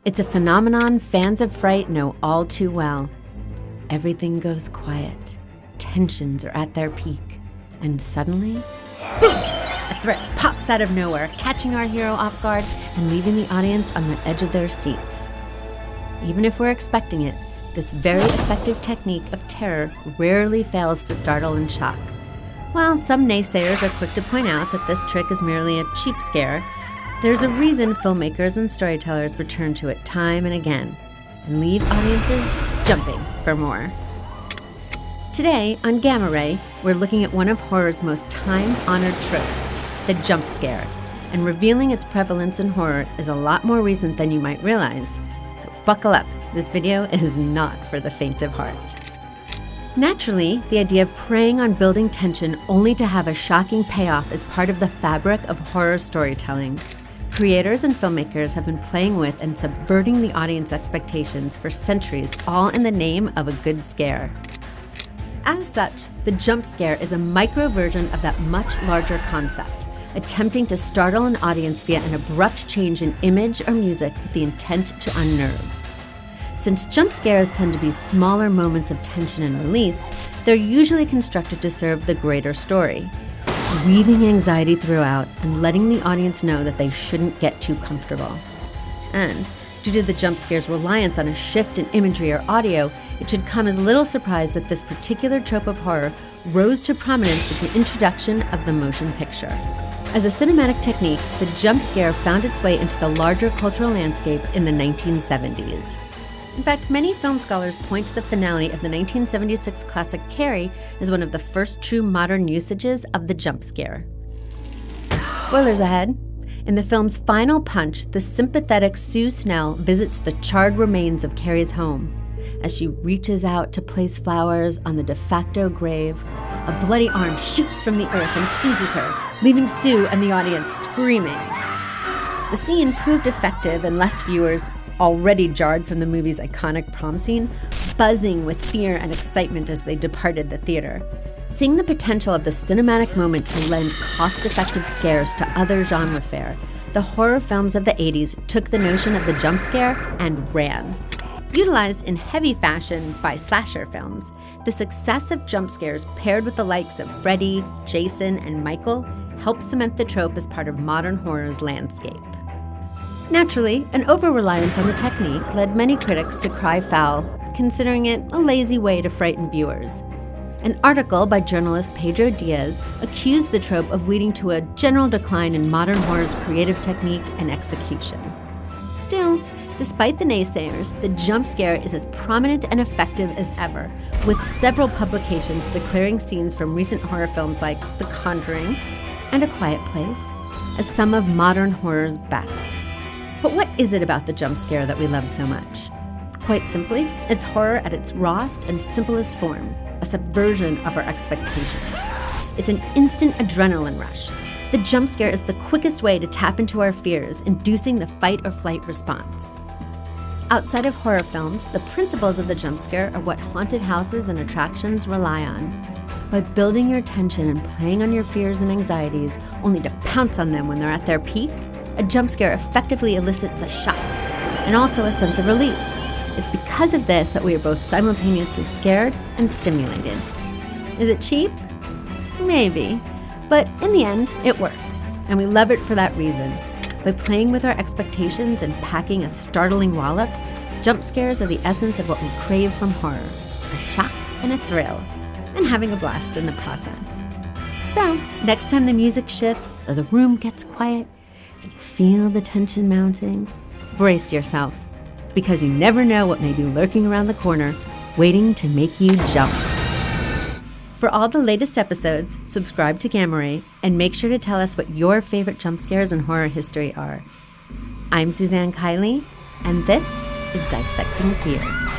It's a phenomenon fans of fright know all too well. Everything goes quiet. Tensions are at their peak. And suddenly, boom! A threat pops out of nowhere, catching our hero off guard and leaving the audience on the edge of their seats. Even if we're expecting it, this very effective technique of terror rarely fails to startle and shock. While some naysayers are quick to point out that this trick is merely a cheap scare, there's a reason filmmakers and storytellers return to it time and again and leave audiences jumping for more. Today on Gamma Ray, we're looking at one of horror's most time-honored tropes, the jump scare, and revealing its prevalence in horror is a lot more recent than you might realize. So buckle up, this video is not for the faint of heart. Naturally, the idea of preying on building tension only to have a shocking payoff is part of the fabric of horror storytelling. Creators and filmmakers have been playing with and subverting the audience expectations for centuries, all in the name of a good scare. As such, the jump scare is a micro version of that much larger concept, attempting to startle an audience via an abrupt change in image or music with the intent to unnerve. Since jump scares tend to be smaller moments of tension and release, they're usually constructed to serve the greater story, weaving anxiety throughout and letting the audience know that they shouldn't get too comfortable. And due to the jump scare's reliance on a shift in imagery or audio, it should come as little surprise that this particular trope of horror rose to prominence with the introduction of the motion picture. As a cinematic technique, the jump scare found its way into the larger cultural landscape in the 1970s. In fact, many film scholars point to the finale of the 1976 classic Carrie as one of the first true modern usages of the jump scare. Spoilers ahead. In the film's final punch, the sympathetic Sue Snell visits the charred remains of Carrie's home. As she reaches out to place flowers on the de facto grave, a bloody arm shoots from the earth and seizes her, leaving Sue and the audience screaming. The scene proved effective and left viewers, already jarred from the movie's iconic prom scene, buzzing with fear and excitement as they departed the theater. Seeing the potential of the cinematic moment to lend cost-effective scares to other genre fare, the horror films of the 80s took the notion of the jump scare and ran. Utilized in heavy fashion by slasher films, the success of jump scares paired with the likes of Freddy, Jason, and Michael helped cement the trope as part of modern horror's landscape. Naturally, an over-reliance on the technique led many critics to cry foul, considering it a lazy way to frighten viewers. An article by journalist Pedro Diaz accused the trope of leading to a general decline in modern horror's creative technique and execution. Still, despite the naysayers, the jump scare is as prominent and effective as ever, with several publications declaring scenes from recent horror films like The Conjuring and A Quiet Place as some of modern horror's best. But what is it about the jump scare that we love so much? Quite simply, it's horror at its rawest and simplest form, a subversion of our expectations. It's an instant adrenaline rush. The jump scare is the quickest way to tap into our fears, inducing the fight or flight response. Outside of horror films, the principles of the jump scare are what haunted houses and attractions rely on. By building your tension and playing on your fears and anxieties, only to pounce on them when they're at their peak, a jump scare effectively elicits a shock and also a sense of release. It's because of this that we are both simultaneously scared and stimulated. Is it cheap? Maybe. But in the end, it works, and we love it for that reason. By playing with our expectations and packing a startling wallop, jump scares are the essence of what we crave from horror, a shock and a thrill, and having a blast in the process. So, next time the music shifts or the room gets quiet and you feel the tension mounting, brace yourself, because you never know what may be lurking around the corner, waiting to make you jump. For all the latest episodes, subscribe to Gamma Ray and make sure to tell us what your favorite jump scares in horror history are. I'm Suzanne Kiley, and this is Dissecting Fear.